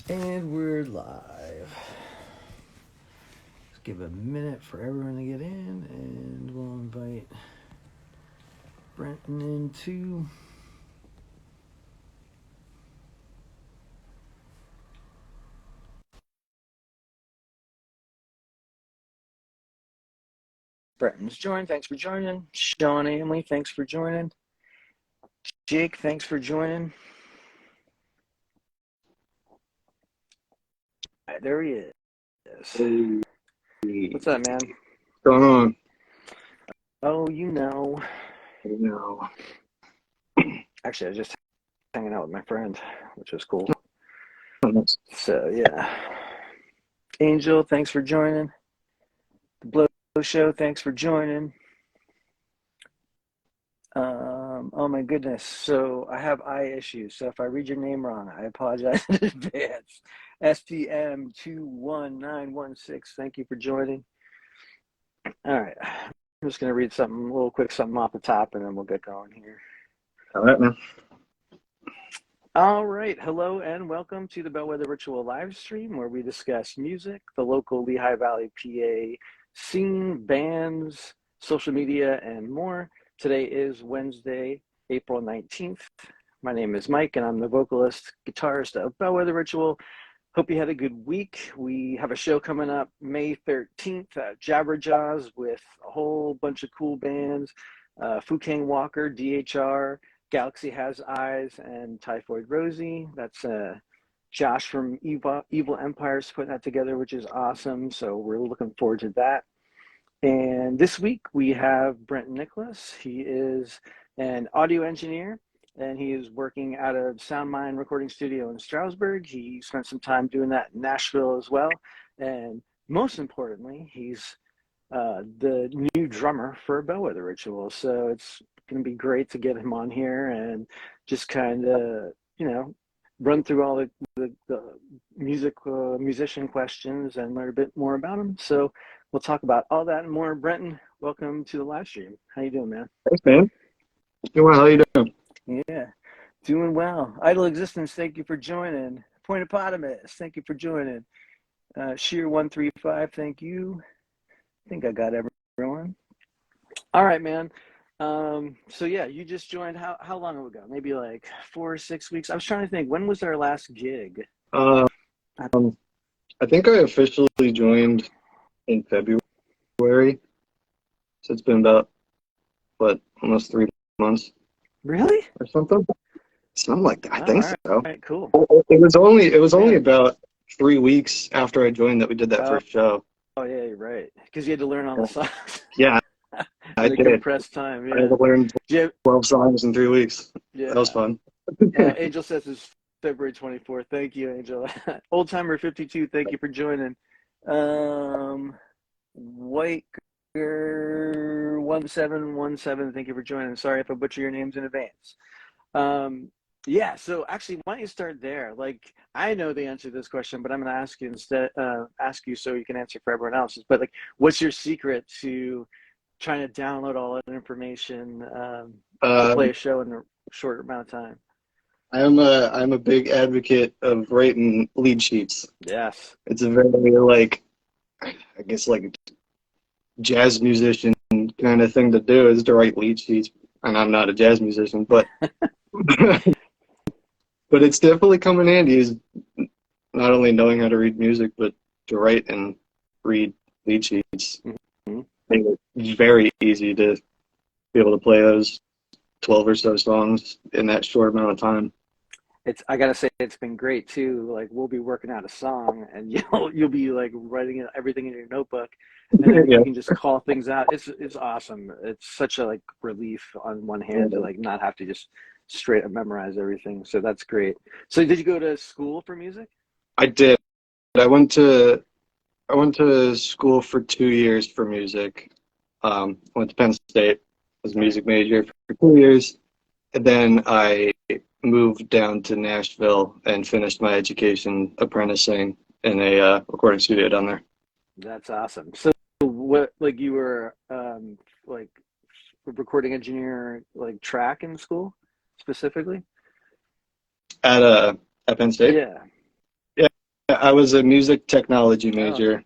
And we're live. Let's give a minute for everyone to get in, and we'll invite Brenton in too. Brenton's joined. Thanks for joining. Sean Emily, thanks for joining. Jake, thanks for joining. All right, there he is. Hey. What's up, man? What's going on? Oh, you know. No. Actually, I was just hanging out with my friend, which was cool. Oh, nice. So, yeah. Angel, thanks for joining. The Blow Show, thanks for joining. Oh my goodness. So I have eye issues. So if I read your name wrong, I apologize in advance. SPM21916. Thank you for joining. All right. I'm just going to read something, a little quick something off the top, and then we'll get going here. All right, man. All right. Hello and welcome to the Bellwether Virtual Livestream, where we discuss music, the local Lehigh Valley, PA scene, bands, social media, and more. Today is Wednesday, April 19th. My name is Mike, and I'm the vocalist, guitarist of Bellwether Ritual. Hope you had a good week. We have a show coming up May 13th at Jabberjaws with a whole bunch of cool bands. Fukang Walker, DHR, Galaxy Has Eyes, and Typhoid Rosie. That's Josh from Evil Empires putting that together, which is awesome. So we're looking forward to that. And this week we have Brenton Nicholas. He is an audio engineer and he is working out of Soundmind Recording Studio in Stroudsburg. He spent some time doing that in Nashville as well. And most importantly, he's the new drummer for Bellwether Ritual. So it's going to be great to get him on here and just kind of, run through all the musician questions and learn a bit more about him. So we'll talk about all that and more. Brenton, welcome to the live stream. How you doing, man? Thanks, man. Doing well. How you doing? Yeah, doing well. Idle Existence, thank you for joining. Point Epotamus, thank you for joining. Sheer135, thank you. I think I got everyone. All right, man. So yeah, you just joined how long ago? Maybe like 4 or 6 weeks. I was trying to think, when was our last gig? Um, I think I officially joined in February, so it's been about almost 3 months Really? or something like that. I Oh, think all so. right, cool. It was only Man. about 3 weeks after I joined that we did that Oh, first show. oh yeah, you're right. Because you had to learn all the songs Yeah, I in a did. compressed time. I had Yeah. to learn Yeah. 12 songs in 3 weeks. That was Yeah. fun. Angel says it's February 24th. Thank you, Angel. Old Timer 52, thank you for joining. Whiteger1717, thank you for joining. Sorry if I butcher your names in advance. Yeah, so actually, why don't you start there? Like, I know the answer to this question, but I'm going to ask you instead. Ask you so you can answer for everyone else's. But like, what's your secret to trying to download all that information to play Um, a show in a short amount of time? I'm a big advocate of writing lead sheets. Yes. It's a very I guess jazz musician kind of thing to do is to write lead sheets. And I'm not a jazz musician, but but it's definitely come in handy is not only knowing how to read music, but to write and read lead sheets. Mm-hmm. Make it very easy to be able to play those 12 or so songs in that short amount of time. I gotta say it's been great too. Like we'll be working out a song and you'll be like writing everything in your notebook and then Yeah. you can just call things out. It's awesome. It's such a like relief on one hand to like not have to just straight up memorize everything. So that's great. So did you go to school for music? I did. I went to I went to school for 2 years for music. Went to Penn State, was a Okay. music major for 2 years, and then I moved down to Nashville and finished my education apprenticing in a recording studio down there. That's awesome. So what like you were like a recording engineer like track in school specifically? At Penn State. Yeah. Yeah, I was a music technology Oh, major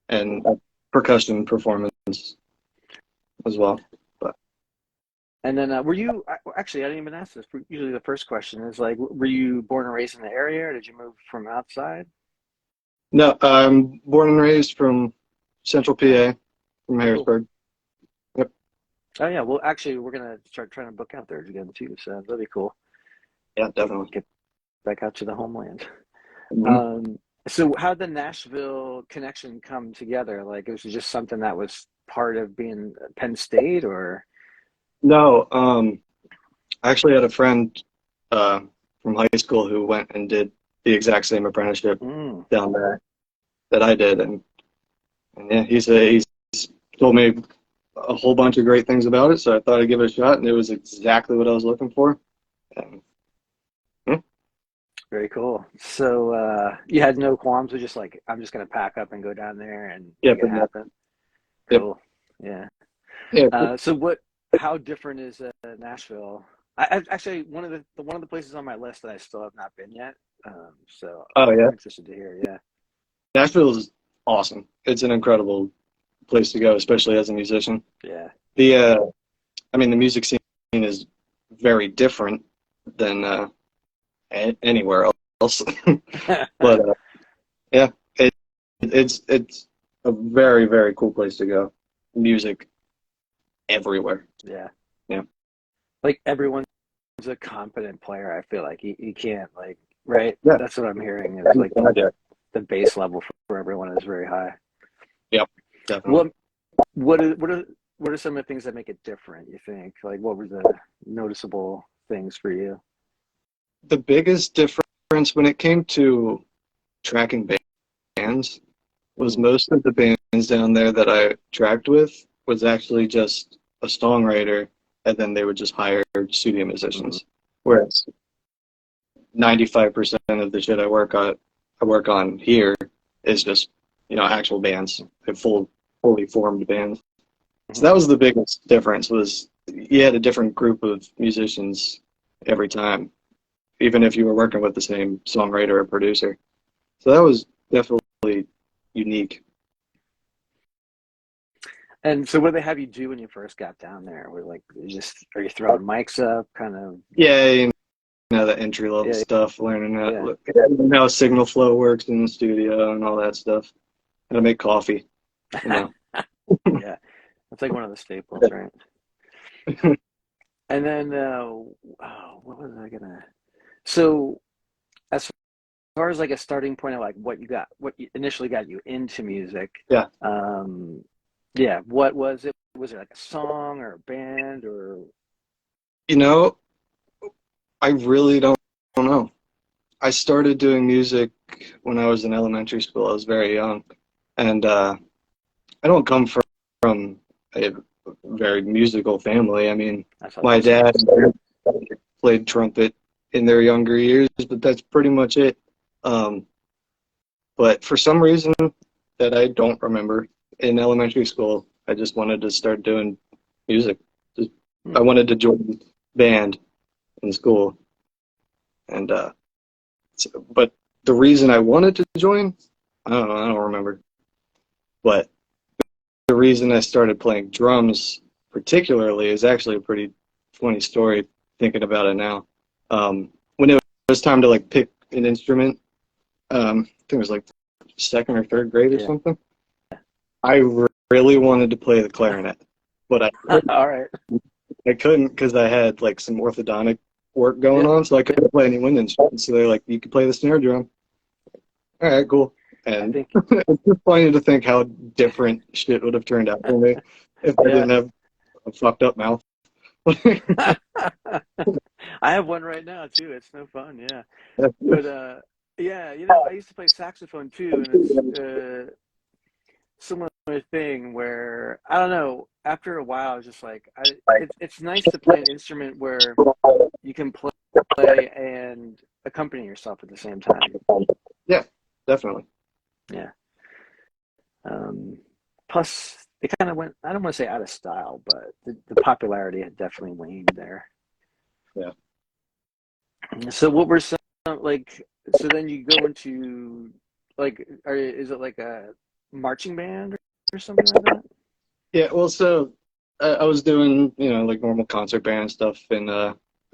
and percussion performance as well. But and then were you actually? I didn't even ask this. Usually, the first question is like, were you born and raised in the area, or did you move from outside? no, I'm born and raised from Central Oh, PA, from oh, cool. Harrisburg. Yep. Oh yeah. Well, actually, we're gonna start trying to book out there again too. So that'll be cool. Yeah, definitely. Get back out to the homeland. Mhm. Um, so how did the Nashville connection come together? Like, it was just something that was part of being Penn State, or? No, I actually had a friend uh, from high school who went and did the exact same apprenticeship Mm, down there that I did, and yeah, he's told me a whole bunch of great things about it, so I thought I'd give it a shot, and it was exactly what I was looking for. And, yeah, very cool. So you had no qualms with just like, I'm just gonna pack up and go down there and yeah, make it pretty much. happen. Yep. Cool. Yeah. Yeah. So what? How different is Nashville? Actually one of the places on my list that I still have not been yet. So Oh yeah. I'm interested to hear. Yeah. Nashville is awesome. It's an incredible place to go, especially as a musician. Yeah. The I mean, the music scene is very different than anywhere else, but yeah, it's a very very cool place to go. Music everywhere. Yeah. Yeah. Like everyone's a competent player. I feel like you can't like, right. Yeah. That's what I'm hearing is like the base level for everyone is very high. Yep. Definitely. What what are what are what are some of the things that make it different? You think like what were the noticeable things for you? The biggest difference when it came to tracking bands was Mm, most of the bands down there that I tracked with was actually just a songwriter, and then they would just hire studio mm, musicians. Whereas 95% of the shit I work on here is just actual bands, fully formed bands. So mm. that was the biggest difference was you had a different group of musicians every time, even if you were working with the same songwriter or producer. So that was definitely unique. And so, what do they have you do when you first got down there? Were like, just are you throwing mics up, kind of? Yeah, the entry level Yeah, stuff, learning yeah, how signal flow works in the studio and all that stuff. How to make coffee, you know. yeah. That's like one of the staples, right? And then, what was I gonna? So, as far as like a starting point of like what you initially got you into music, Yeah, um, yeah. What was it? Was it like a song or a band or? you know, I really don't know. I started doing music when I was in elementary school. I was very young, and I don't come from a very musical family. I mean, That's my awesome. dad played trumpet in their younger years, but that's pretty much it. Um, but for some reason that I don't remember, in elementary school, I just wanted to start doing music. Just, I Hmm. wanted to join band in school, and but the reason I wanted to join, I don't know, I don't remember. But the reason I started playing drums particularly is actually a pretty funny story thinking about it now. When it was time to like pick an instrument, I think it was like second or third grade or Yeah. something. I really wanted to play the clarinet, but All right. I couldn't because I had like some orthodontic work going Yeah. on, so I couldn't play any wind instruments. So they're like, "You can play the snare drum." All right, cool. I And think. it's just funny to think how different shit would have turned out for me if I Yeah. didn't have a fucked up mouth. I have one right now too. It's no fun. Yeah. But yeah, I used to play saxophone too, and it's similar thing where I don't know. After a while, I was just like, it's nice to play an instrument where you can play and accompany yourself at the same time. Yeah, definitely. Yeah. Um, Plus, it kind of went. I don't want to say out of style, but the popularity had definitely waned there. Yeah. So, what were some like? So then you go into is it like a marching band or something like that? Yeah, well, so I was doing, like normal concert band stuff in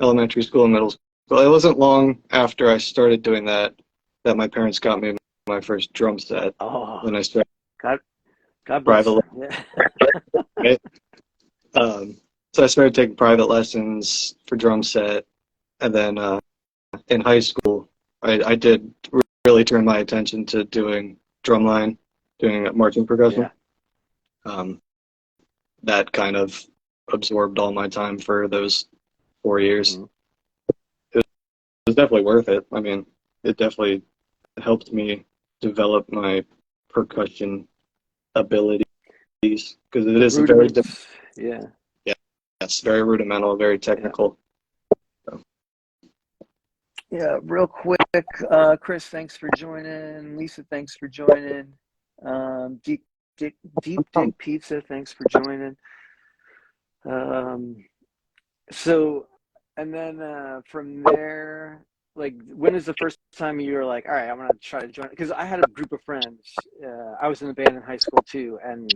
elementary school and middle school. It wasn't long after I started doing that my parents got me my first drum set. Oh, Then I started God, God bless private, them. Yeah. right? So I started taking private lessons for drum set, and then in high school, I did really turn my attention to doing drumline, doing marching percussion. Yeah. Um, that kind of absorbed all my time for those 4 years. Hmm. It was definitely worth it. I mean, it definitely helped me develop my percussion abilities because it The is a very, rudiments. Yeah. yeah, it's very rudimental, very Yeah. technical. So, Yeah. Real quick, Chris, thanks for joining. Lisa, thanks for joining. Deep Deep Dig Pizza, thanks for joining. Um, so, and then from there, like, when is the first time you were like, all right, I'm gonna try to join? Because I had a group of friends. I was in a band in high school too, and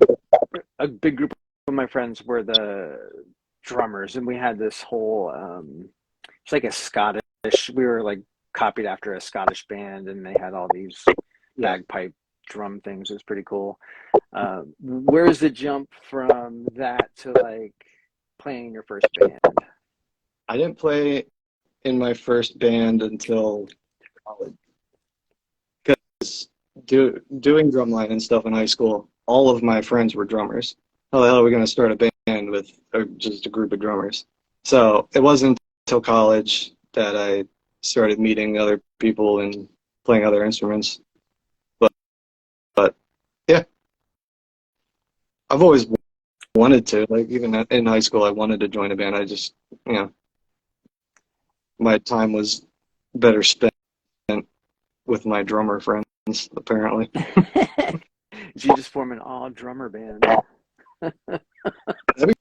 a big group of my friends were the drummers, and we had this whole it's like a Scottish. We were like copied after a Scottish band, and they had all these yeah, bagpipe drum things. It was pretty cool. Where's the jump from that to like playing in your first band? I didn't play in my first band until college. Doing drumline and stuff in high school, all of my friends were drummers. How the hell are we going to start a band with just a group of drummers? So it wasn't until college that I started meeting other people and playing other instruments. But yeah, I've always wanted to. Like even in high school, I wanted to join a band. I just, you know, my time was better spent with my drummer friends, apparently. You just form an all drummer band. That'd be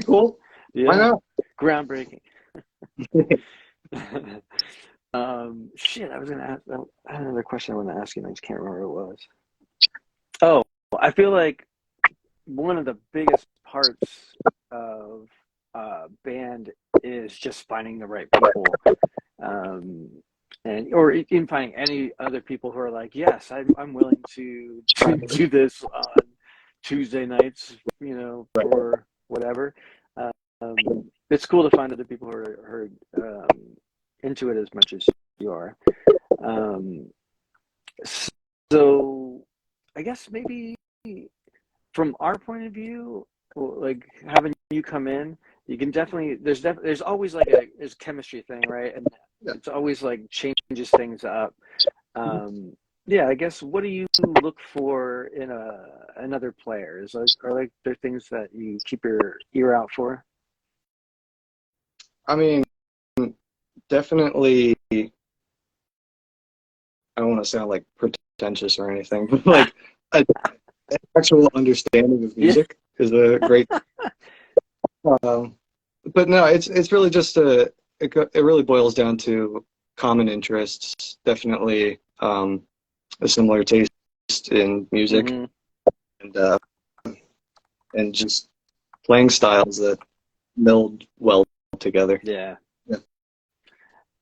cool. Why Yeah, not? groundbreaking. Shit, I was gonna ask. I had another question I wanted to ask you, and I just can't remember what it was. Oh, I feel like one of the biggest parts of band is just finding the right people, um, and or in finding any other people who are like, yes, I'm willing to do this on Tuesday nights, for whatever. It's cool to find other people who are into it as much as you are. Um, so I guess maybe from our point of view, like having you come in, you can definitely there's always like there's a chemistry thing, right? And Yeah. it's always like changes things up. Um, yeah, I guess what do you look for in another player? Are like there things that you keep your ear out for? I mean, definitely, I don't want to sound like pretentious or anything, but like an actual understanding of Yeah. music is a great. Um, but no, it's really just it really boils down to common interests. Definitely, a similar taste in music Hmm. and uh, and just playing styles that meld well together. Yeah. Yeah.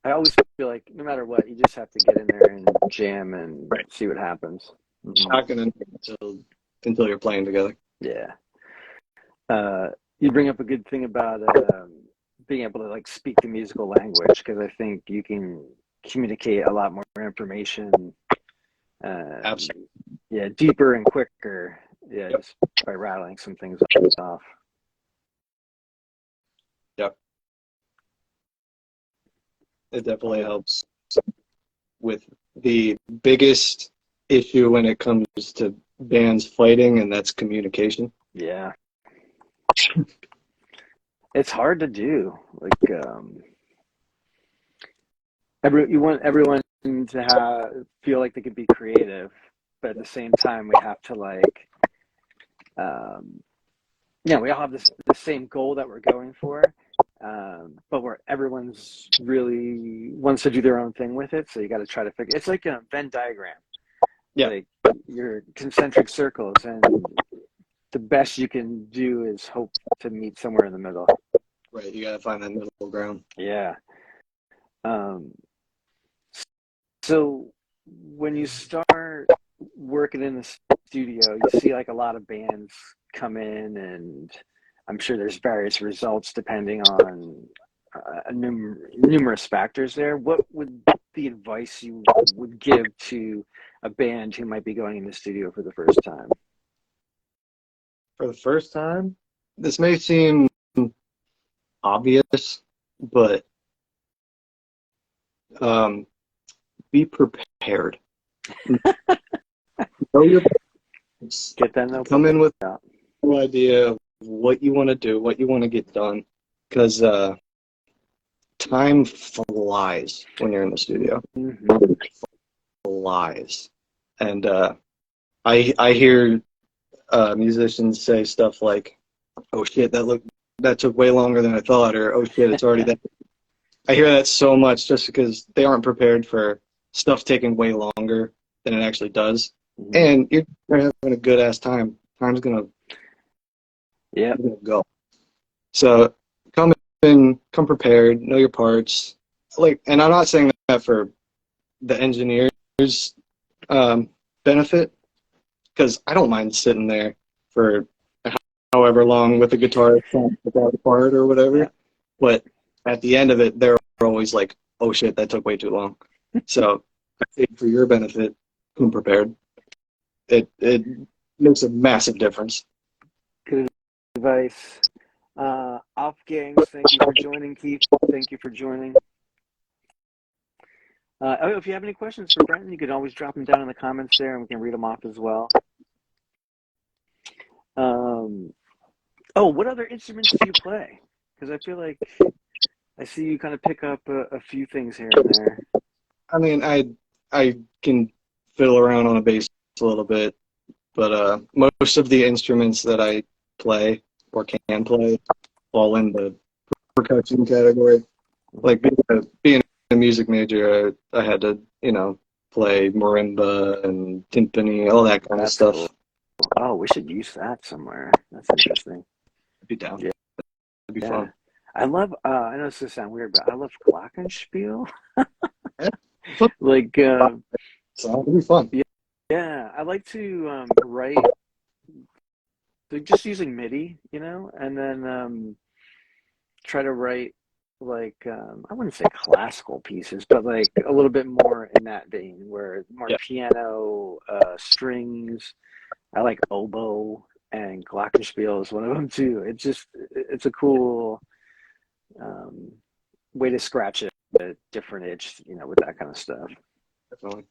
I always feel like no matter what, you just have to get in there and jam and Right. see what happens. Hmm. Not gonna until you're playing together. Yeah. You bring up a good thing about being able to like speak the musical language because I think you can communicate a lot more information, Absolutely. yeah, deeper and quicker, yeah, Yep. just by rattling some things off. Yep. It definitely helps with the biggest issue when it comes to bands fighting, and that's communication. Yeah, it's hard to do. Like, you want everyone to feel like they could be creative, but at the same time, we have to like, um, we all have the same goal that we're going for, but where everyone's really wants to do their own thing with it. So you got to try to figure. It's like a Venn diagram. Yeah. Like your concentric circles, and the best you can do is hope to meet somewhere in the middle. Right. You got to find that middle ground. Yeah. Um, so when you start working in the studio, you see like a lot of bands come in, and I'm sure there's various results depending on numerous factors there. What would the advice you would give to a band who might be going in the studio for the first time? For the first time, this may seem obvious, but be prepared. Know your parts. Get that notebook Come in with out. no idea of what you want to do, what you want to get done, because time flies when you're in the studio. Mm-hmm. Flies, and I hear musicians say stuff like, "Oh shit, that took way longer than I thought," or "Oh shit, it's already that." I hear that so much just because they aren't prepared for stuff taking way longer than it actually does. Mm-hmm. And you're having a good ass time. Time's gonna go. So come come prepared, know your parts. Like, and I'm not saying that for the engineers' benefit, because I don't mind sitting there for however long with a guitar without a part or whatever. Yeah. But at the end of it, they're always like, "Oh shit, that took way too long." So I think for your benefit, come prepared. It makes a massive difference. Good advice. Off Gangs, thank you for joining, Keith. Thank you for joining. If you have any questions for Brenton, you can always drop them down in the comments there, and we can read them off as well. What other instruments do you play? Because I feel like I see you kind of pick up a few things here and there. I mean, I can fiddle around on a bass a little bit, but most of the instruments that I play or can play fall in the percussion category. Like being a music major, I had to, play marimba and timpani, all that kind of stuff. Cool. Oh, we should use that somewhere. That's interesting. I'd be down. Yeah. It'd be fun. I love, I know this is going to sound weird, but I love glockenspiel. Like, so it'd be fun. Yeah, I like to write, just using MIDI, and then try to write like I wouldn't say classical pieces, but like a little bit more in that vein, where more piano, strings. I like oboe, and glockenspiel is one of them too. It's a cool way to scratch a different itch, with that kind of stuff. Definitely.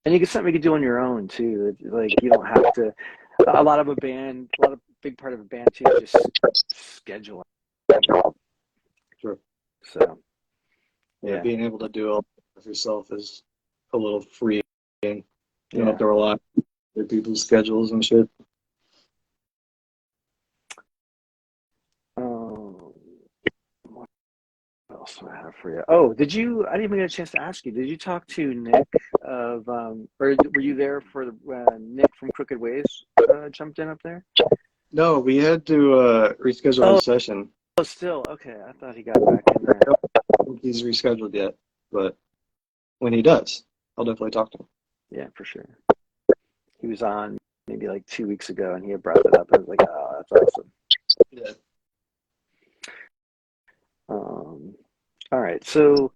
And you get something you can do on your own too. Like you don't have to. A big part of a band too is just scheduling. Sure. So, yeah, being able to do all of yourself is a little freeing. You don't have to rely on other people's schedules and shit. What else do I have for you? Oh, I didn't even get a chance to ask you. Did you talk to Nick or were you there for Nick from Crooked Ways jumped in up there? No, we had to reschedule the session. Oh, still okay. I thought he got back in there. I don't think he's rescheduled yet, but when he does, I'll definitely talk to him. Yeah, for sure. He was on maybe like 2 weeks ago, and he had brought it up. I was like, oh, that's awesome. Yeah. All right. So,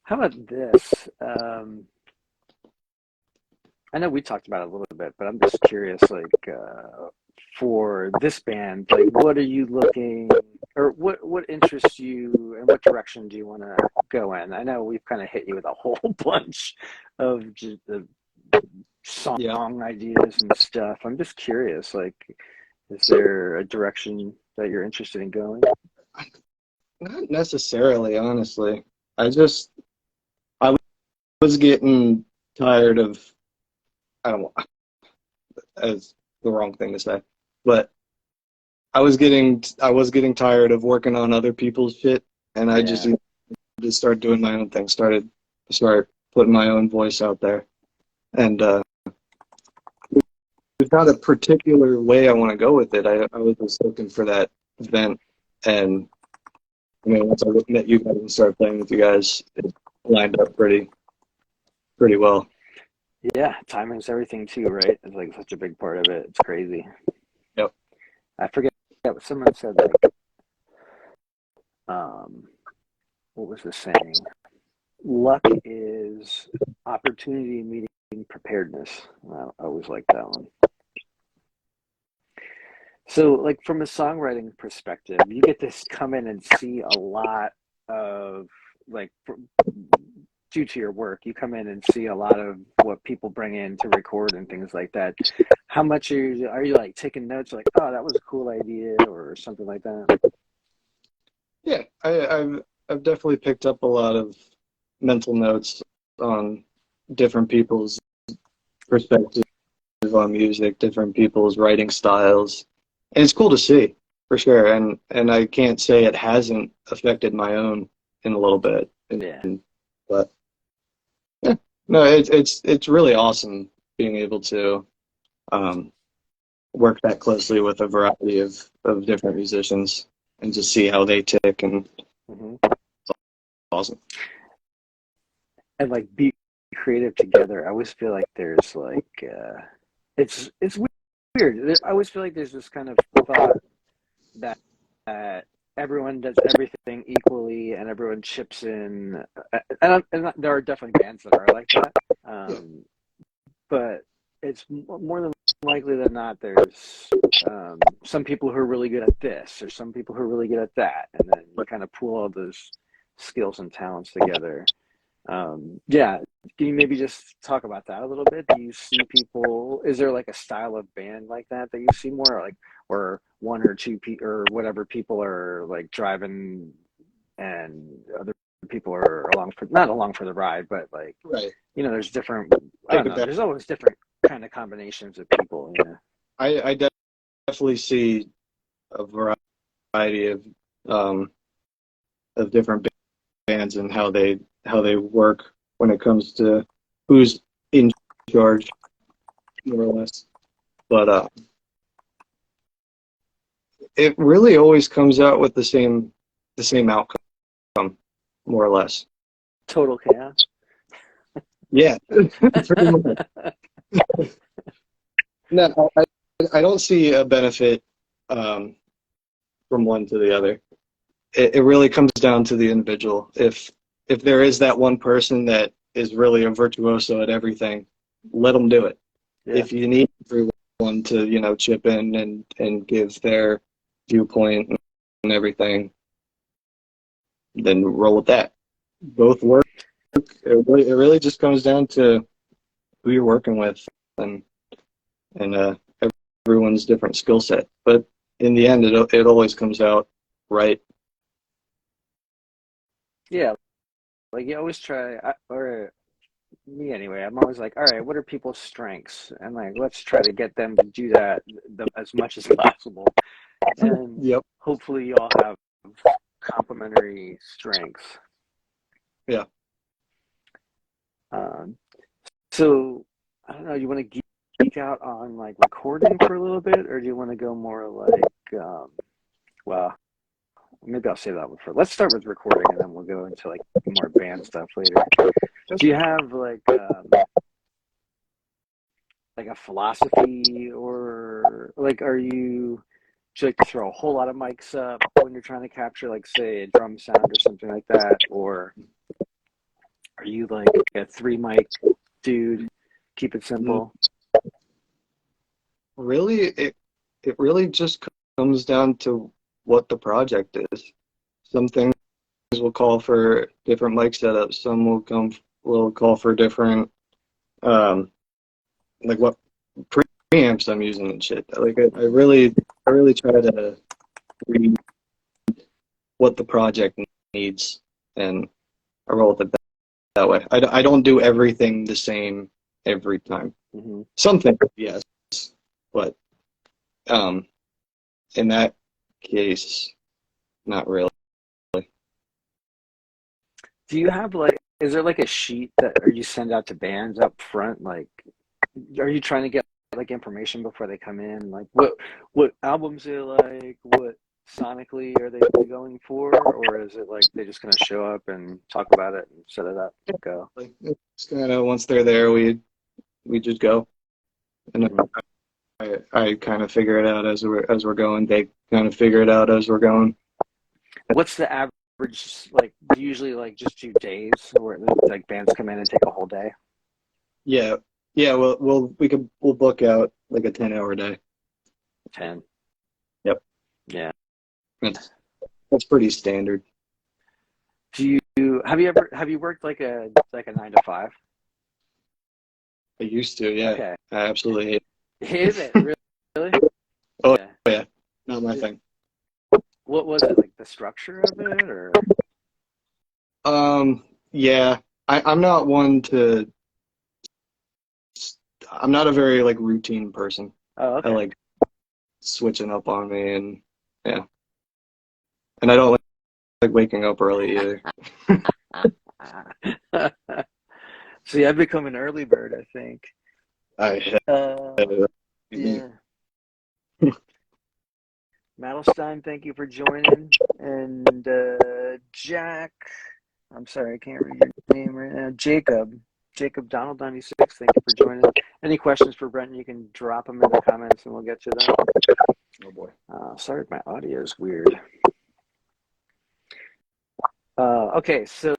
how about this? I know we talked about it a little bit, but I'm just curious, like, for this band, like, what are you looking, or what interests you, and what direction do you want to go in? I know we've kind of hit you with a whole bunch of just the song ideas and stuff. I'm just curious, like, is there a direction that you're interested in going? Not necessarily, honestly. I was getting tired of, I don't know, that's the wrong thing to say, but I was getting tired of working on other people's shit, and I just started doing my own thing, start putting my own voice out there, and there's not a particular way I want to go with it. I was just looking for that event, and I mean, once I met you guys and started playing with you guys, it lined up pretty well. Yeah, timing's everything too, right? It's like such a big part of it. It's crazy. Yep. I forget what someone said, like, what was the saying? Luck is opportunity meeting preparedness. I always like that one. So, like, from a songwriting perspective, you get to come in and see a lot of, like, due to your work, you come in and see a lot of what people bring in to record and things like that. How much are you like taking notes, like, oh, that was a cool idea, or something like that? Yeah, I've definitely picked up a lot of mental notes on different people's perspectives on music, different people's writing styles, and it's cool to see for sure. And I can't say it hasn't affected my own in a little bit. Yeah. But yeah, no, it's really awesome being able to work that closely with a variety of different musicians and just see how they tick, and Mm-hmm. it's awesome. And like be creative together. I always feel like there's like it's weird. I always feel like there's this kind of thought that everyone does everything equally and everyone chips in. And there are definitely bands that are like that, Yeah, but it's more than likely than not there's some people who are really good at this or some people who are really good at that, and then you kind of pool all those skills and talents together. Yeah, can you maybe just talk about that a little bit? Do you see people, is there like a style of band like that that you see more, like where one or two or whatever people are like driving and other people are along for, not along for the ride, but like, right. there's different, I Take don't it know, back. there's always different kind of combinations of people. Yeah. I definitely see a variety um, of different bands and how they work when it comes to who's in charge, more or less. But it really always comes out with the same outcome, more or less. Total chaos. Yeah, pretty much. No, I don't see a benefit um, from one to the other. It really comes down to the individual. If there is that one person that is really a virtuoso at everything, let them do it. Yeah. If you need everyone to, chip in and give their viewpoint and everything, then roll with that. Both work. It really just comes down to who you're working with, and everyone's different skill set. But in the end, it always comes out right. Yeah. Like you always try, or me anyway, I'm always like, all right, what are people's strengths? And like, let's try to get them to do that as much as possible. And Yep. hopefully you all have complementary strengths. Yeah. Um, so I don't know, you want to geek out on like recording for a little bit, or do you want to go more like, well, maybe I'll save that one for, let's start with recording and then we'll go into like more band stuff later. Do you have like a philosophy, or like do you like to throw a whole lot of mics up when you're trying to capture, like, say, a drum sound or something like that, or are you like a three mic dude, keep it Mm, simple? Really, it really just comes down to what the project is. Some things will call for different mic setups. Some will call for different um like what preamps I'm using and shit. Like I really try to read what the project needs, and I roll with it that way. I don't do everything the same every time. Hmm. Some things, yes, but um, in that case, not really. Do you have like, is there like a sheet that, or you send out to bands up front, like, are you trying to get like information before they come in? Like what albums they like? What sonically are they going for? Or is it like they just gonna show up and talk about it and set it up and go? Like it's kind of once they're there, we just go, and Mhm. I kind of figure it out as we're going. They kind of figure it out as we're going. What's the average, like, do you usually like just do days where like bands come in and take a whole day? Yeah, yeah. We'll book out like a 10-hour day. 10. Yep, Yeah. that's that's pretty standard. Do you have you worked like a 9 to 5? I used to, yeah. Okay. I absolutely hate Is it it. really? Really? Oh Yeah. yeah, not my thing. What was it, like the structure of it, or? Yeah. I'm not one to. I'm not a very like routine person. Oh, I okay. like switching up on me, and yeah, and I don't like waking up early either. See, I've become an early bird, I think. I Uh, yeah. Madelstein, thank you for joining. And Jack, I'm sorry, I can't read your name right now. Jacob Donald 96, thank you for joining. Any questions for Brenton, you can drop them in the comments and we'll get to them. oh boy. Sorry, my audio is weird. Okay, so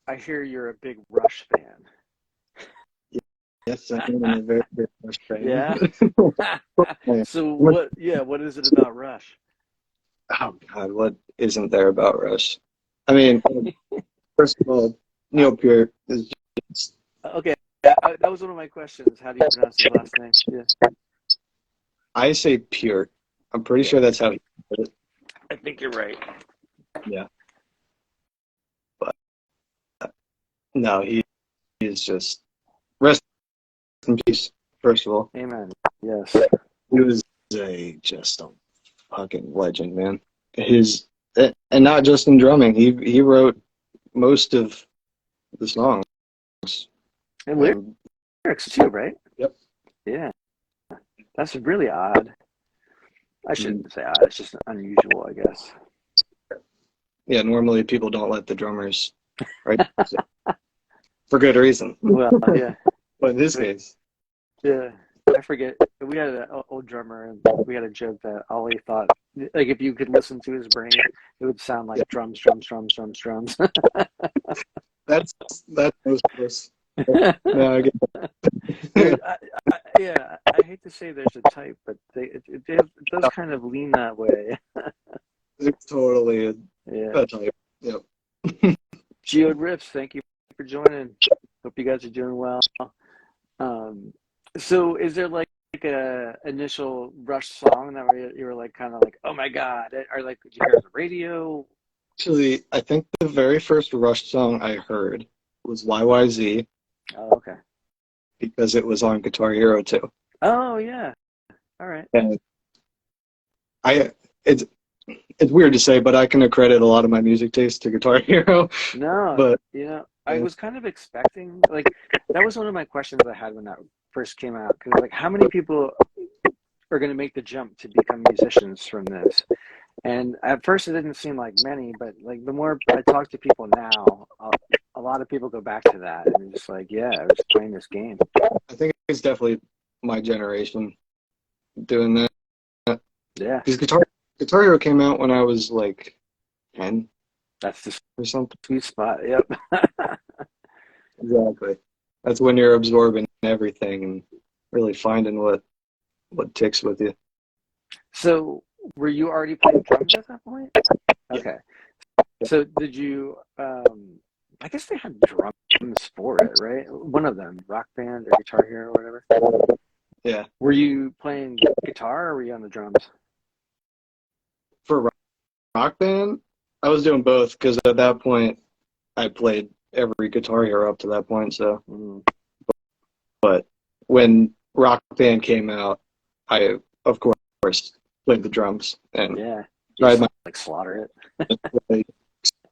I hear you're a big Rush Yes, I am a very very much fan. fan. Yeah. Yeah. So what is it about Rush? Oh God, what isn't there about Rush? I mean, first of all, Uh, Neil Peart is just. okay, that was one of my questions. How do you pronounce his last name? Yeah. I say Peart. I'm pretty Yeah, sure that's how he put it. I think you're right. Yeah, but no, he is just rest in peace. First of all, Amen. Yes. he was just a fucking legend, man. His and not just in drumming. He wrote most of the songs. And And lyrics too, right? yep. Yeah. That's really odd. I Mm, shouldn't say odd. It's just unusual, I guess. yeah, normally people don't let the drummers write for good reason. Well, yeah. But in this case, Yeah. I forget. We had an old drummer, and we had a joke that all he thought, like, if you could listen to his brain, it would sound yeah, like drums, drums, drums, drums, drums. that's most of us. No, I get There, that. yeah, I hate to say there's a type, but it does kind of lean that way. It's totally Yeah. a type. Yep. Geode Riffs, thank you for joining. Hope you guys are doing well. Um, so is there like a initial Rush song that you were like kind of like, oh my God, or like did you hear it on the radio? Actually, I think the very first Rush song I heard was YYZ Oh, okay. because it was on Guitar Hero 2. Oh yeah. All right. And I it's it's weird to say, but I can accredit a lot of my music taste to Guitar Hero. No, But I was kind of expecting like that was one of my questions I had when that first came out because like how many people are going to make the jump to become musicians from this? And at first, it didn't seem like many, but like the more I talk to people now, a lot of people go back to that and they're just like, yeah, I was playing this game. I think it's definitely my generation doing that. Yeah, Because Guitar Hero came out when I was like 10 that's the or something. sweet spot. Yep. Exactly. That's when you're absorbing everything and really finding what ticks with you. So, were you already playing drums at that point? Yeah. Okay. So, did you? I guess they had drums for it, right? One of them, Rock Band or Guitar Hero or whatever. Yeah. Were you playing guitar or were you on the drums? For Rock Band, I was doing both because at that point I played every Guitar Hero up to that point. So, Mm. but when Rock Band came out, I of course played the drums and Yeah, you tried just my like slaughter like,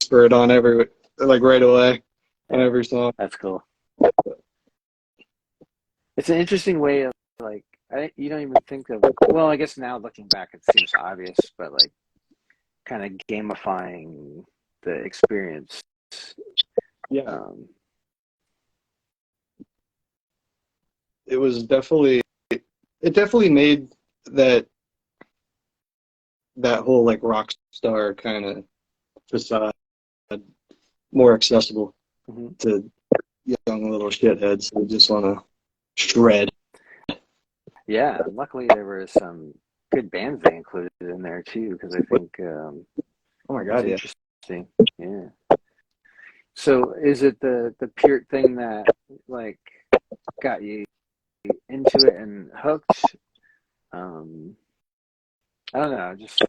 spirit on every like right away on it. every song. That's cool. It's an interesting way of like you don't even think of, well, I guess now looking back it seems obvious, but like kind of gamifying the experience. Yeah, Um, it was definitely it definitely made that that whole like rock star kind of facade more accessible mhm. to young little shitheads who just want to shred. Yeah, and luckily there were some good bands they included in there too, because I think Oh my it's God, yeah. interesting. Yeah. So is it the pure thing that like got you into it and hooked? Um, I don't know, just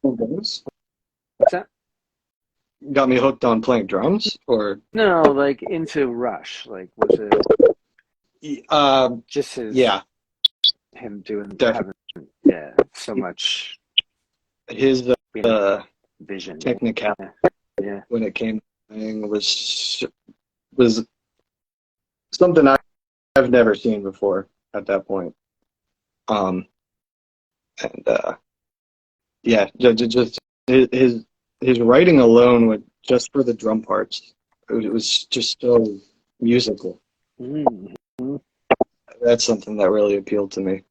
Drums? what's that? Got me hooked on playing drums, or No, like into Rush. Like, was it just yeah, him doing definitely. having yeah so much His being a uh, vision? technicality Yeah, yeah. when it came to playing was something I've never seen before at that point. Um, and yeah, just his writing alone with just for the drum parts, it was just so musical. Mm-hmm. That's something that really appealed to me,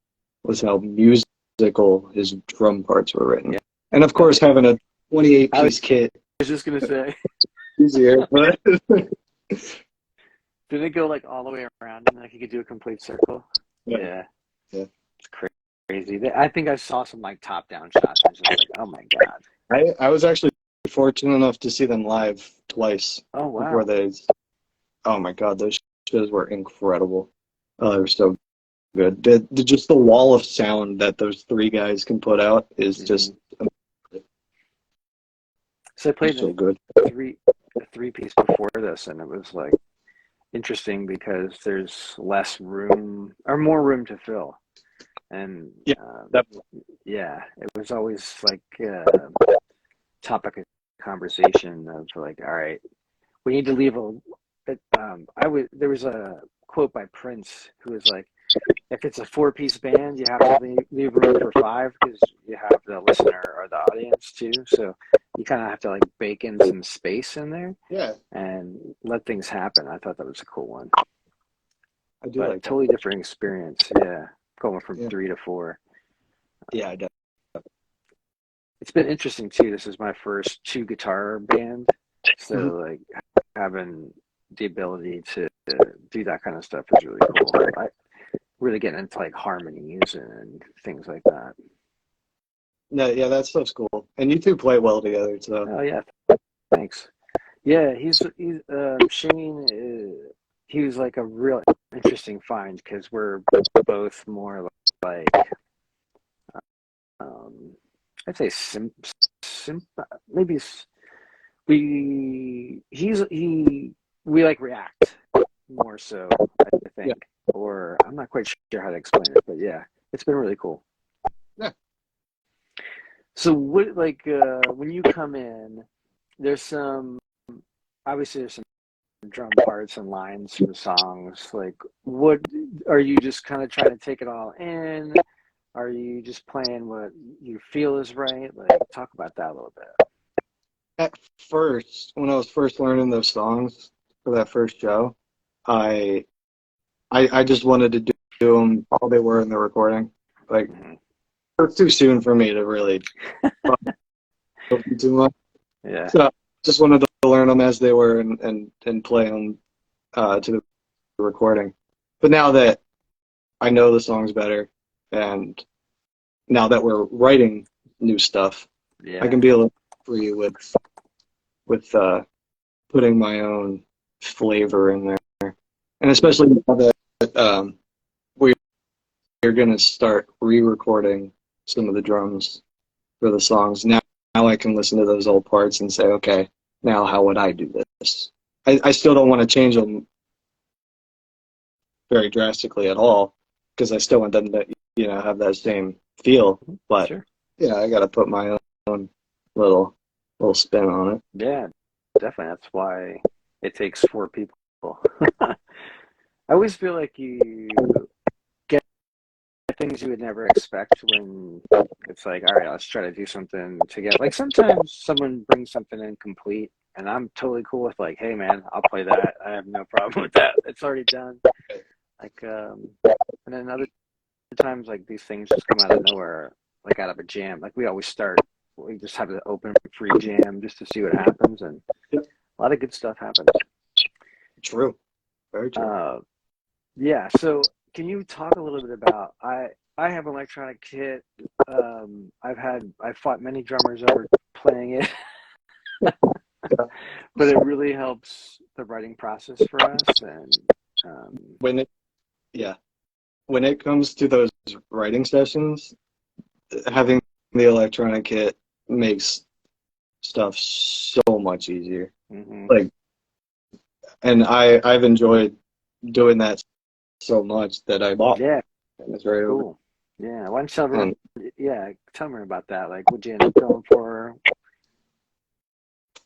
was how musical his drum parts were written. Yeah. And of course, having a 28 I piece kit was just gonna say, easier, but did it go like all the way around and like you could do a complete circle? yeah, Yeah, yeah. it's crazy. I think I saw some like top down shots. I was just like, oh my god. I was actually fortunate enough to see them live twice Oh before wow. they. Oh my God, those shows were incredible. Oh, they were so good. Just the wall of sound that those three guys can put out is Mm-hmm. just So I played so good. three a three piece before this, and it was like interesting because there's less room or more room to fill, and Yeah, definitely. yeah, it was always like topic of conversation of like, all right, we need to leave a. I would there was a quote by Prince who was like, if it's a four-piece band, you have to leave room for five because you have the listener or the audience too. So you kind of have to like bake in some space in there Yeah, and let things happen. I thought that was a cool one, I do but like that. totally different experience. Yeah, going from Yeah, three to four. yeah, I do. It's been interesting too. This is my first two guitar band, so Mhm. like having the ability to do that kind of stuff is really cool. I really getting into like harmonies and things like that. No, yeah, that stuff's cool. And you two play well together, so Oh yeah, thanks. Yeah, he's Shane. He was like a real interesting find because we're both more like um, I'd say sim maybe he we like react more so I yeah, think, or I'm not quite sure how to explain it, but yeah, it's been really cool. yeah. So what like when you come in, there's some obviously there's some drum parts and lines from songs. Like, what are you just kind of trying to take it all in? Are you just playing what you feel is right? Like, talk about that a little bit. At first, when I was first learning those songs for that first show, I I just wanted to do them all they were in the recording. Like, Mm-hmm. it was too soon for me to really too much. Yeah, So just wanted to learn them as they were and play them to the recording. But now that I know the songs better, and now that we're writing new stuff, I yeah, can be a little free with putting my own flavor in there. And especially now that we're going to start re-recording some of the drums for the songs. Now I can listen to those old parts and say, okay, now how would I do this? I still don't want to change them very drastically at all because I still want them to, have that same feel. But sure. yeah, I got to put my own little little spin on it. Yeah, definitely. That's why it takes four people. I always feel like you get things you would never expect when it's like, all right, let's try to do something together. Like sometimes someone brings something incomplete, and I'm totally cool with like, hey man, I'll play that. I have no problem with that. It's already done. Like, and then other times like these things just come out of nowhere, like out of a jam. Like we just have an open free jam just to see what happens, and Yep. a lot of good stuff happens. True. Very true. Yeah. So can you talk a little bit about I have an electronic kit. I've fought many drummers over playing it, but it really helps the writing process for us. And When it, yeah, when it comes to those writing sessions, having the electronic kit makes stuff so much easier. mm-hmm. Like, and I've enjoyed doing that so much that I bought. Yeah, And it's right over. cool. Yeah, why don't you tell me? And, Yeah, tell me about that. Like, what'd you end up going for?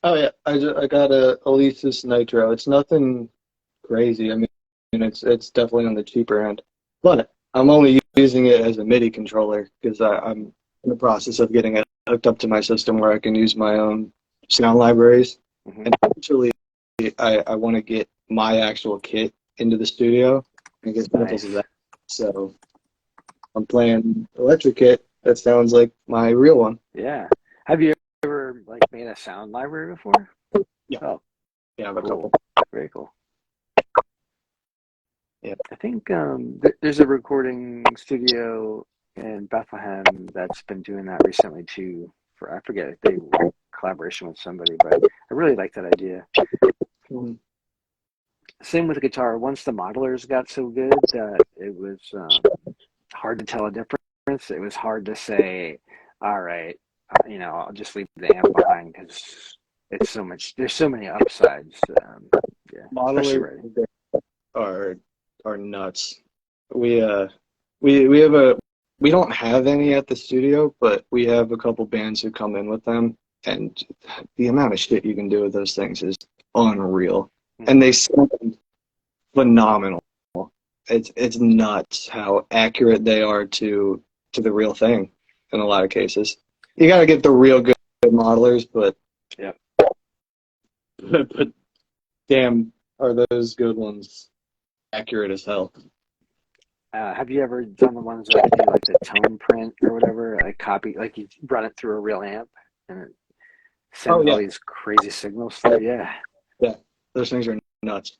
oh yeah, I got a Alesis Nitro. It's nothing crazy. I mean, it's definitely on the cheaper end, but I'm only using it as a MIDI controller because I'm in the process of getting it hooked up to my system where I can use my own sound libraries. Mm-hmm. And eventually, I want to get my actual kit into the studio and get samples of Nice. that. So I'm playing electric kit that sounds like my real one. Yeah. Have you ever like made a sound library before? Yeah. Oh, Yeah, I have a cool. couple. Very cool. Yeah. I think there's a recording studio in Bethlehem that's been doing that recently too. For I forget if they were in collaboration with somebody, but I really like that idea. Mm-hmm. Same with the guitar. Once the modelers got so good that it was hard to tell a difference. It was hard to say, all right, I'll just leave the amp behind because it's so much. There's so many upsides. Yeah, especially Modelers writing. are nuts. We we have a we don't have any at the studio, but we have a couple bands who come in with them, and the amount of shit you can do with those things is unreal. And they sound phenomenal. It's nuts how accurate they are to the real thing in a lot of cases. You got to get the real good modelers, but Yeah. but damn, are those good ones accurate as hell. Have you ever done the ones that do like the tone print or whatever, like copy, like you run it through a real amp and it Oh sends all yeah, these crazy signals through? Yeah. yeah, those things are nuts.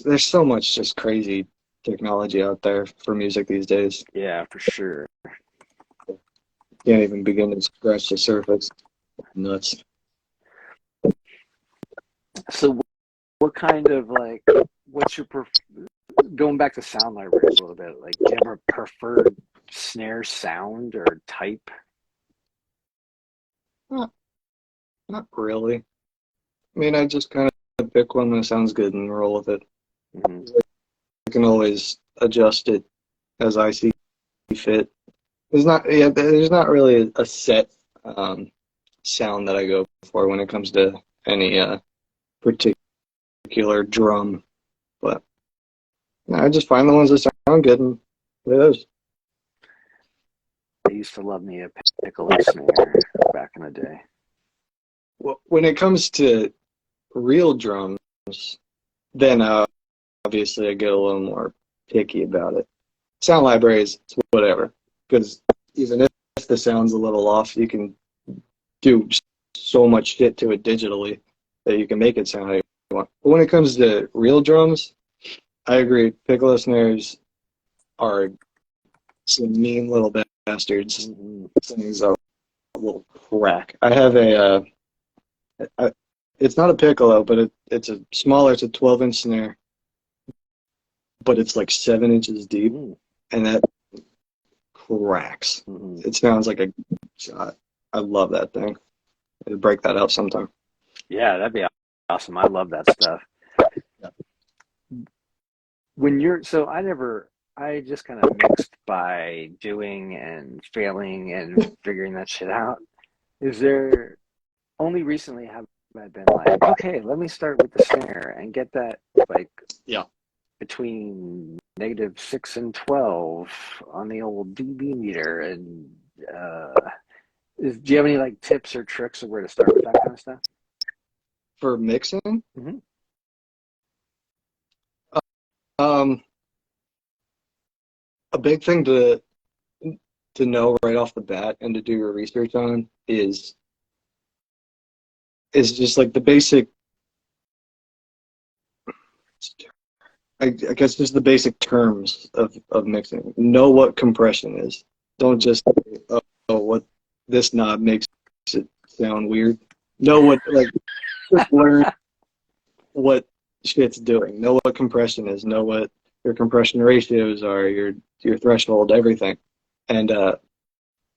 There's so much just crazy technology out there for music these days. Yeah, for sure. Can't even begin to scratch the surface. Nuts. So what kind of like, what's your going back to sound libraries a little bit, like do you have a preferred snare sound or type? Not, not really. I mean, I just kind of pick one that sounds good and roll with it. Mm-hmm. I can always adjust it as I see fit. There's not really a set sound that I go for when it comes to any particular drum, but no, I just find the ones that sound good and play those. I used to love me a piccolo snare back in the day. Well, when it comes to real drums, then obviously I get a little more picky about it. Sound libraries, it's whatever, because even if the sound's a little off, you can do so much shit to it digitally that you can make it sound how you want. But when it comes to real drums, I agree. Piccolo snares are some mean little bastards. Mm-hmm. Things a little crack. I have it's not a piccolo, but it's a smaller. It's a 12-inch snare, but it's like 7 inches deep, and that cracks. Mm-hmm. It sounds like a shot. I love that thing. I'd break that out sometime. Yeah, that'd be awesome. I love that stuff. Yeah. When you're I just kind of mixed by doing and failing and figuring that shit out. Is there only recently have I been like, okay, let me start with the snare and get that like Yeah. between -6 and 12 on the old dB meter. And do you have any like tips or tricks of where to start with that kind of stuff? For mixing, Mm-hmm. um, a big thing to know right off the bat and to do your research on is just like the basic, I guess just the basic terms of mixing. Know what compression is. Don't just say, oh, what this knob makes it sound weird. Know what, like, just learn what shit's doing. Know what compression is. Know what your compression ratios are, your threshold, everything. And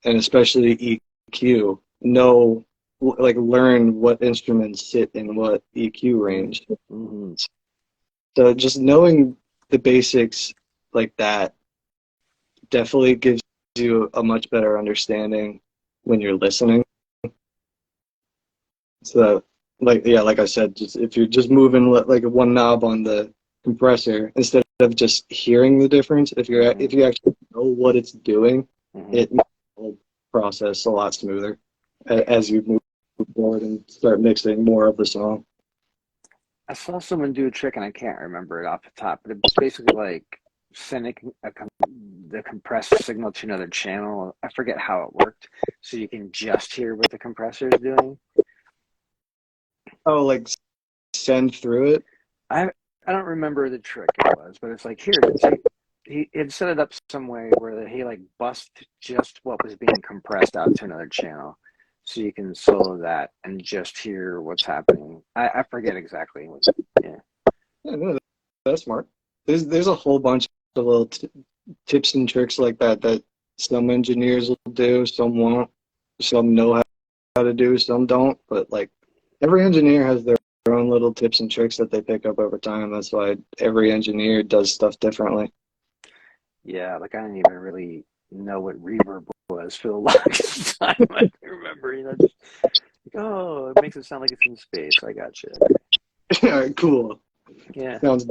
especially EQ. Know, like, learn what instruments sit in what EQ range. Mm-hmm. So just knowing the basics like that definitely gives you a much better understanding when you're listening. So, like, yeah, like I said, just if you're just moving like one knob on the compressor instead of just hearing the difference, if you actually know what it's doing, Mm-hmm. it makes the whole process a lot smoother as you move forward and start mixing more of the song. I saw someone do a trick, and I can't remember it off the top, but it was basically like sending the compressed signal to another channel. I forget how it worked, so you can just hear what the compressor is doing. Oh, like send through it? I don't remember the trick it was, but it's like here, he had set it up some way where he like bust just what was being compressed out to another channel, so you can solo that and just hear what's happening. I forget exactly what. Yeah. Yeah, no, that's smart. There's a whole bunch of little tips and tricks like that some engineers will do, some won't, some know how to do, some don't. But like every engineer has their own little tips and tricks that they pick up over time. That's why every engineer does stuff differently. Yeah, like I didn't even really know what reverb was for the longest time. I remember, just like, oh, it makes it sound like it's in space. I got you. All right, cool. Yeah, Sounds.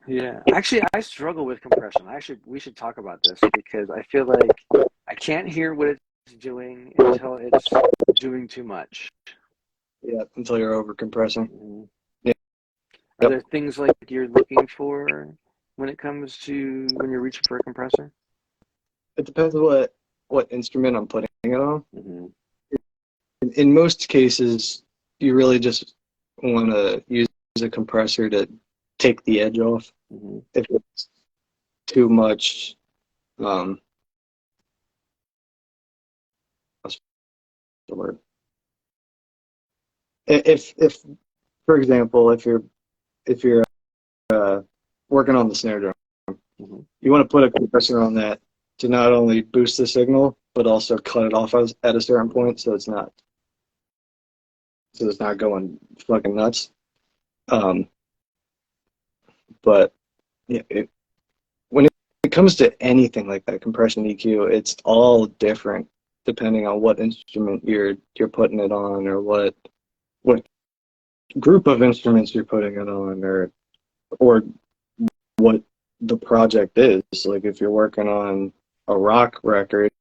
yeah. Actually, I struggle with compression. We should talk about this because I feel like I can't hear what it's doing until it's doing too much. Yeah, until you're over compressing. Mm. Yeah. Are there things like you're looking for when it comes to when you're reaching for a compressor? It depends what instrument I'm putting it on. Mm-hmm. In most cases, you really just want to use a compressor to take the edge off. Mm-hmm. If it's too much, what's the word? If for example, if you're working on the snare drum, Mm-hmm. you want to put a compressor on that to not only boost the signal but also cut it off at a certain point, so it's not going fucking nuts. Um, but yeah, when it comes to anything like that, compression EQ, it's all different depending on what instrument you're putting it on, or what group of instruments you're putting it on, or what the project is. Like if you're working on a rock record,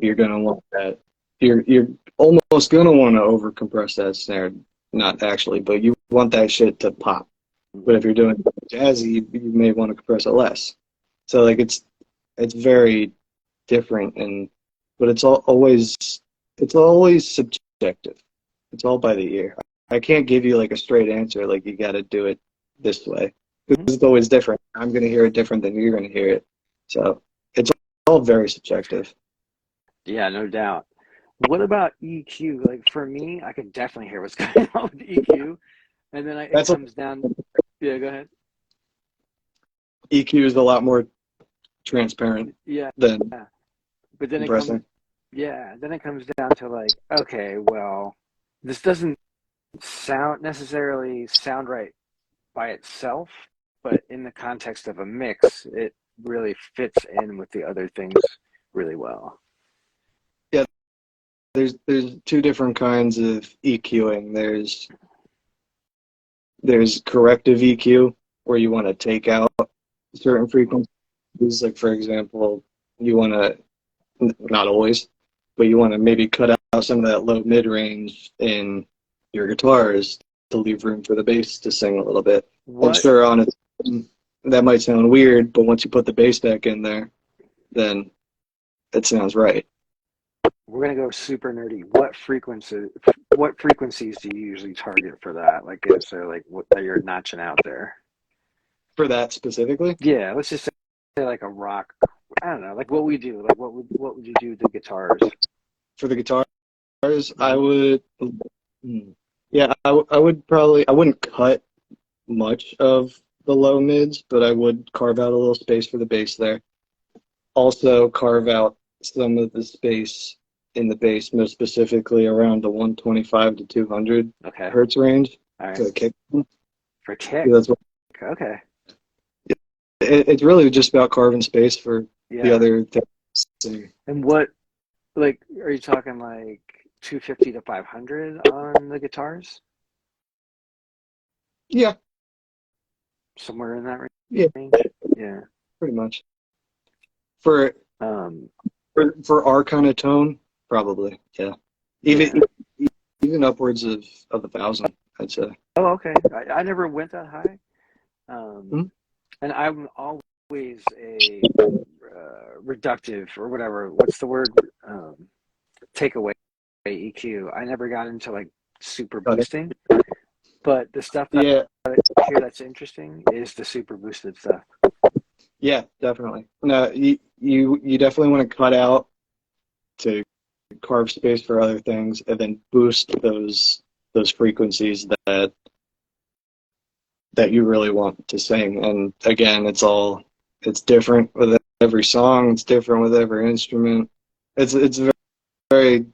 you're gonna want that. You're almost gonna want to over compress that snare. Not actually, but you want that shit to pop. But if you're doing jazzy, you may want to compress it less. So like it's very different, but it's always subjective. It's all by the ear. I can't give you like a straight answer, like you got to do it this way, Mm-hmm. because it's always different. I'm gonna hear it different than you're gonna hear it. So it's all very subjective. Yeah, no doubt. What about EQ? Like for me, I could definitely hear what's going on with EQ, and then it That's a, comes down. Yeah, go ahead. EQ is a lot more transparent Yeah, than but then it comes. compressing. Yeah, then it comes down to like, okay, well, this doesn't sound right by itself, but in the context of a mix, it really fits in with the other things really well. Yeah, there's two different kinds of EQing. There's corrective EQ, where you want to take out certain frequencies. Like, for example, you want to, not always, but you want to maybe cut out some of that low mid-range in your guitars to leave room for the bass to sing a little bit. And sure, on its own, that might sound weird, but once you put the bass back in there, then it sounds right. We're gonna go super nerdy. What frequencies do you usually target for that? Like, is there like what that you're notching out there? For that specifically? Yeah, let's just say like a rock. I don't know, like what we do. Like what would you do with the guitars? For the guitars, I would, yeah, I would probably, I wouldn't cut much of the low mids, but I would carve out a little space for the bass there. Also carve out some of the space in the bass, most specifically around the 125 to 200 hertz range. All right. For the kick. For kick? That's what, okay. It's really just about carving space for the other things. And what, like, are you talking like 250 to 500 on the guitars? Yeah. Somewhere in that range? Yeah. Yeah. Pretty much. For our kind of tone, probably, yeah. Even upwards of 1,000, I'd say. Oh, okay. I never went that high. And I'm always a reductive or whatever. What's the word? Takeaway EQ. I never got into like super boosting, but the stuff that I hear that's interesting is the super boosted stuff. Yeah, definitely. No, you definitely want to cut out to carve space for other things, and then boost those frequencies that you really want to sing. And again, it's different with every song. It's different with every instrument. It's a very, very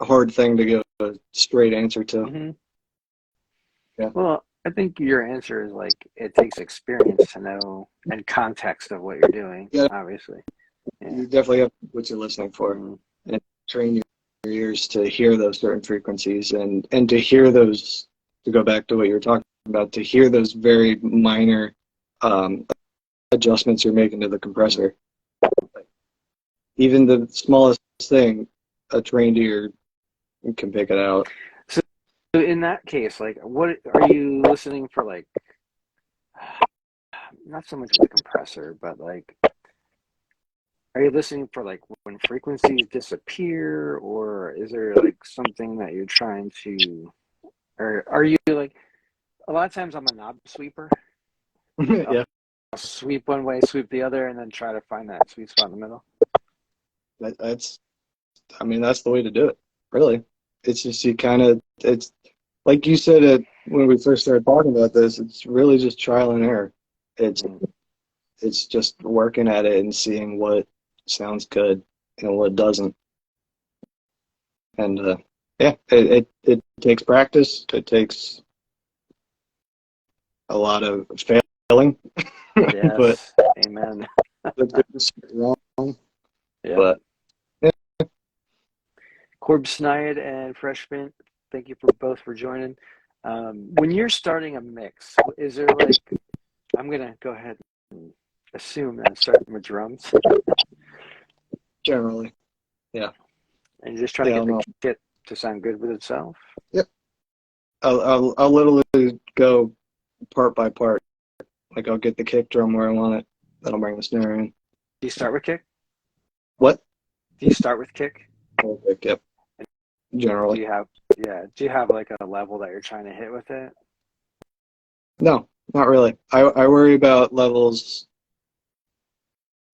hard thing to give a straight answer to. Mm-hmm. Yeah. Well, I think your answer is like it takes experience to know and context of what you're doing. Yeah. Obviously. Yeah. You definitely have what you're listening for, and train your ears to hear those certain frequencies, and to hear those. To go back to what you were talking about, to hear those very minor adjustments you're making to the compressor. Even the smallest thing, a trained ear can pick it out. So in that case, like, what are you listening for? Like, not so much with the compressor, but like, are you listening for like when frequencies disappear, or is there like something that you're trying to, or are you like? A lot of times I'm a knob sweeper. Yeah. I'll sweep one way, sweep the other, and then try to find that sweet spot in the middle. That's the way to do it, really. It's just it's like you said when we first started talking about this, it's really just trial and error. It's just working at it and seeing what sounds good and what doesn't. And it takes practice. It takes a lot of failing. Yes, but amen. Wrong. Yeah. But Corb Snide and Freshman, thank you both for joining. When you're starting a mix, is there like, I'm gonna go ahead and assume that I'm starting with drums. Generally, yeah. And you're just trying to get the kit to sound good with itself. Yep. I'll literally go part by part. Like, I'll get the kick drum where I want it. Then I'll bring the snare in. Do you start with kick? What? Do you start with kick? Kick, yep. Generally. Do you have like a level that you're trying to hit with it? No, not really. I worry about levels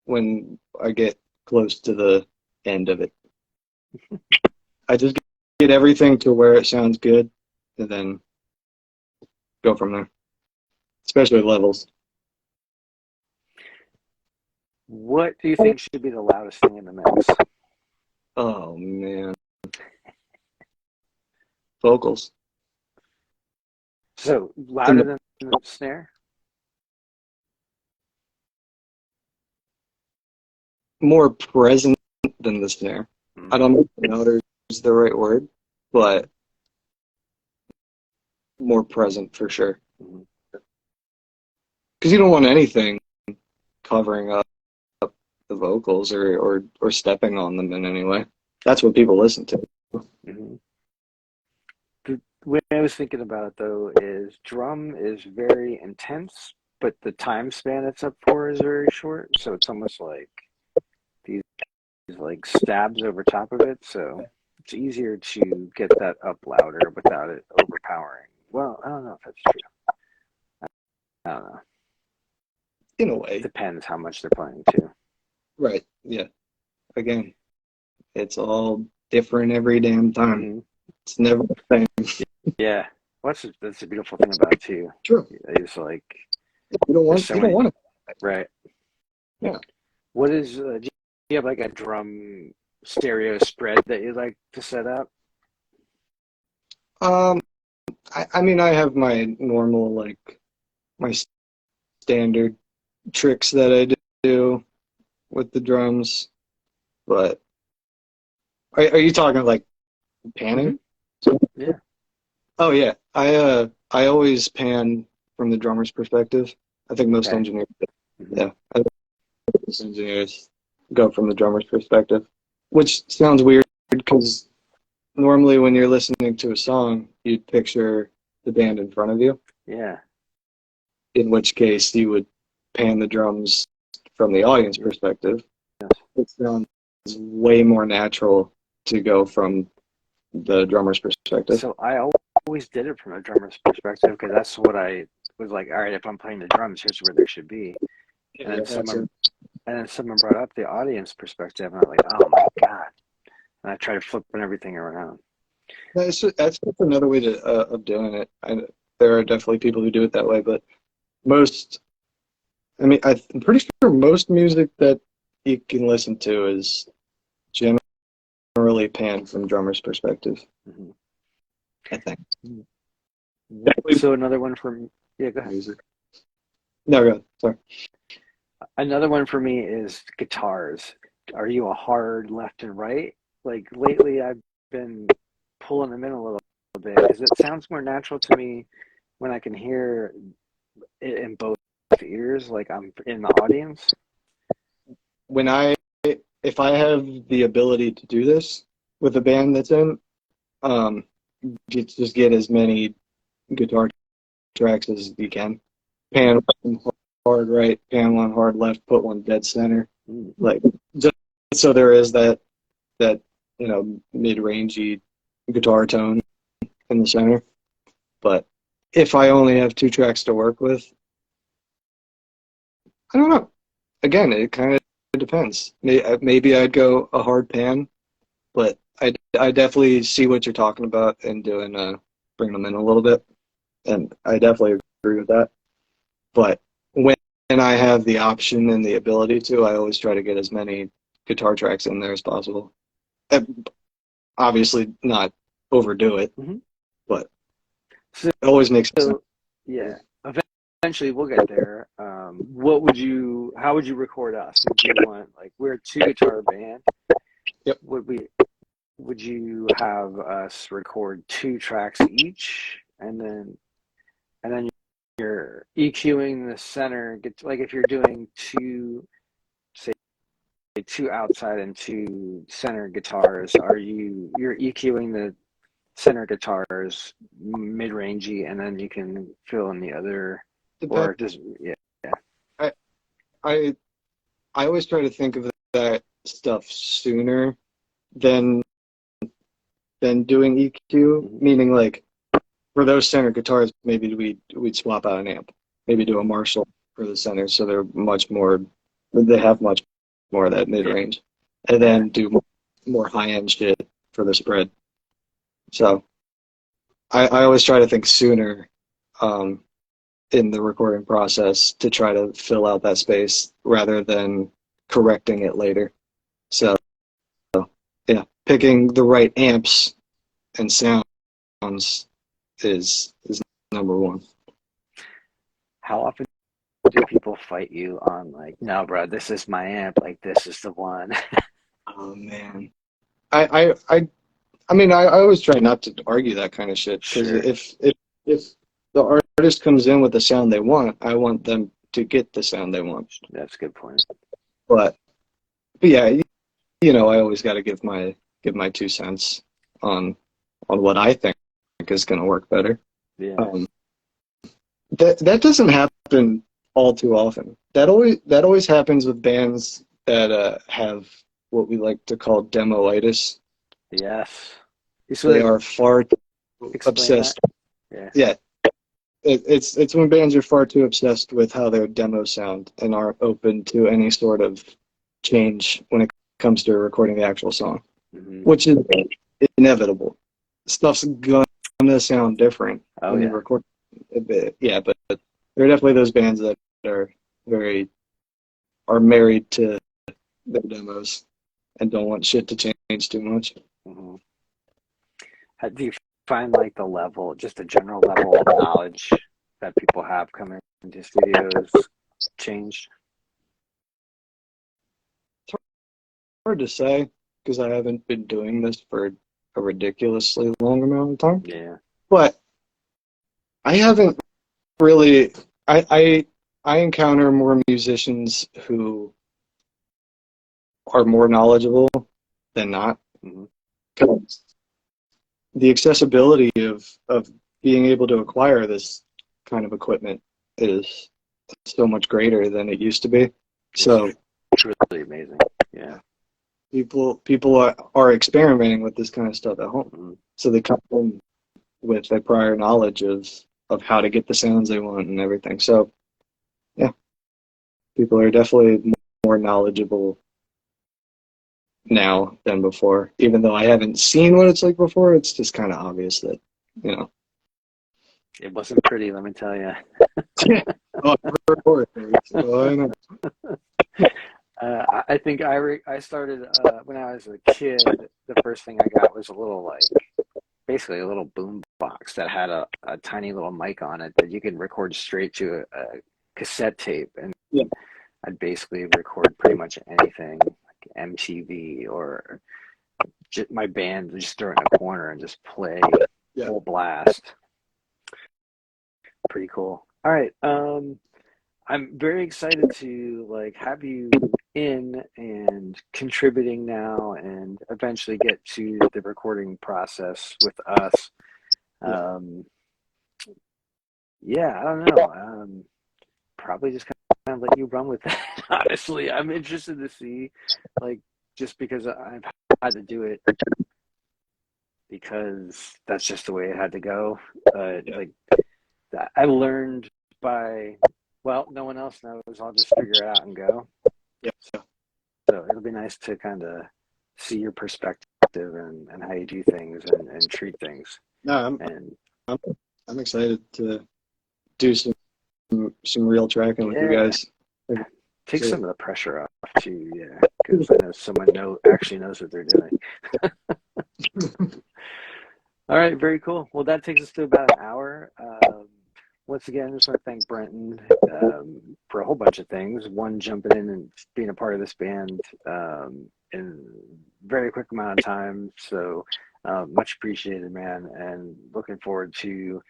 when I get close to the end of it. I just get everything to where it sounds good, and then go from there. Especially levels. What do you think should be the loudest thing in the mix? Oh, man. Vocals. So, louder than the snare? More present than the snare. I don't know if louder is the right word, but more present for sure. because you don't want anything covering up the vocals or stepping on them in any way. That's what people listen to. Mm-hmm. The way I was thinking about it though is drum is very intense, but the time span it's up for is very short. So it's almost like these like stabs over top of it. So it's easier to get that up louder without it overpowering. Well, I don't know if that's true. I don't know. In a way. Depends how much they're playing too. Right. Yeah. Again, it's all different every damn time. Mm-hmm. It's never the same. Yeah. Well, that's the beautiful thing about it too. True. It's like You don't want it. Right. Yeah. What is do you have like a drum stereo spread that you like to set up? I mean, I have my normal, like, my standard tricks that I do with the drums, but are you talking like panning? Mm-hmm. Yeah. Oh yeah, I always pan from the drummer's perspective. I think most engineers, yeah, I think most engineers go from the drummer's perspective, which sounds weird because normally when you're listening to a song, you'd picture the band in front of you. Yeah. In which case you would pan the drums from the audience perspective. Yes. It sounds way more natural to go from the drummer's perspective. So I always did it from a drummer's perspective because that's what I was like. All right, if I'm playing the drums, here's where they should be. And then someone brought up the audience perspective, and I'm like, oh my god! And I tried flipping everything around. That's another way of doing it. There are definitely people who do it that way, but I'm pretty sure most music that you can listen to is generally panned from drummer's perspective. Mm-hmm. I think. So another one from go ahead. Music. No, go ahead. Sorry. Another one for me is guitars. Are you a hard left and right? Like lately, I've been pulling them in a little bit because it sounds more natural to me when I can hear it in both ears, like I'm in the audience. If I have the ability to do this with a band that's in, you just get as many guitar tracks as you can. Pan one hard right, pan one hard left, put one dead center. Like just so there is that mid-rangey guitar tone in the center. But if I only have 2 tracks to work with, I don't know. Again, it kind of depends. Maybe I'd go a hard pan, but I definitely see what you're talking about and bring them in a little bit, and I definitely agree with that. But when I have the option and the ability to, I always try to get as many guitar tracks in there as possible. And obviously, not overdo it, but it always makes sense. Yeah. Eventually, we'll get there. How would you record us? Would you want, like, we're a 2-guitar band? Yep. Would you have us record 2 tracks each, and then you're EQing the center? Like if you're doing 2 outside and 2 center guitars, you're EQing the center guitars mid-rangey, and then you can fill in the other, or just I always try to think of that stuff sooner than doing EQ, meaning like for those center guitars, maybe we'd swap out an amp, maybe do a Marshall for the center, so they have much more of that mid-range, and then do more high-end shit for the spread. So I always try to think sooner in the recording process to try to fill out that space rather than correcting it later. So yeah, picking the right amps and sounds is number one. How often do people fight you on, like, no, bro, this is my amp, like this is the one? Oh man, I mean, I always try not to argue that kind of shit, because if the artist comes in with the sound they want, I want them to get the sound they want. That's a good point. But yeah, you know, I always got to give my 2 cents on what I think is going to work better. Yeah. That doesn't happen all too often. That always happens with bands that have what we like to call demoitis. Yes. They are far too obsessed. That? Yeah. It's when bands are far too obsessed with how their demos sound and aren't open to any sort of change when it comes to recording the actual song, which is inevitable. Stuff's gonna sound different when you record a bit. Yeah, but there are definitely those bands that are married to their demos and don't want shit to change too much. How do you find like the level, just a general level of knowledge that people have coming into studios changed? It's hard to say because I haven't been doing this for a ridiculously long amount of time. Yeah. But I haven't really. I encounter more musicians who are more knowledgeable than not. Because the accessibility of being able to acquire this kind of equipment is so much greater than it used to be. So it's really amazing. Yeah. People are experimenting with this kind of stuff at home. So they come in with a prior knowledge of how to get the sounds they want and everything. So yeah, people are definitely more knowledgeable now than before. Even though I haven't seen what it's like before, it's just kind of obvious that, you know. It wasn't pretty, let me tell you. I know. I think I started when I was a kid. The first thing I got was a little basically a little boom box that had a tiny little mic on it that you could record straight to a cassette tape, and I'd basically record pretty much anything, like MTV or my band, just throw it in a corner and just play full blast. Pretty cool. All right. I'm very excited to have you in and contributing now and eventually get to the recording process with us. I don't know. Probably just kind of let you run with that. Honestly, I'm interested to see, just because I've had to do it because that's just the way it had to go. I learned by, no one else knows. I'll just figure it out and go. So it'll be nice to kind of see your perspective and how you do things and treat things. No, I'm excited to do some real tracking with you guys. Take some of the pressure off too, because I know someone actually knows what they're doing. All right, very cool. Well, that takes us to about an hour. Once again, I just want to thank Brenton for a whole bunch of things. One, jumping in and being a part of this band in a very quick amount of time. So much appreciated, man. And looking forward to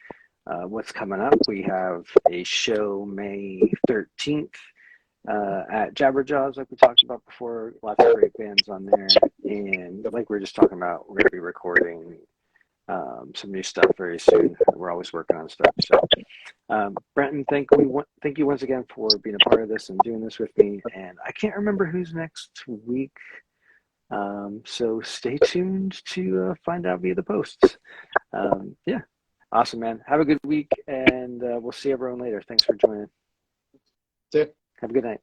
what's coming up. We have a show May 13th at Jabberjaws, like we talked about before. Lots of great bands on there. And like we were just talking about, we're going to be recording some new stuff very soon. We're always working on stuff. So, Brenton, thank you once again for being a part of this and doing this with me. And I can't remember who's next week. So stay tuned to find out via the posts. Awesome, man. Have a good week, and we'll see everyone later. Thanks for joining. See ya. Have a good night.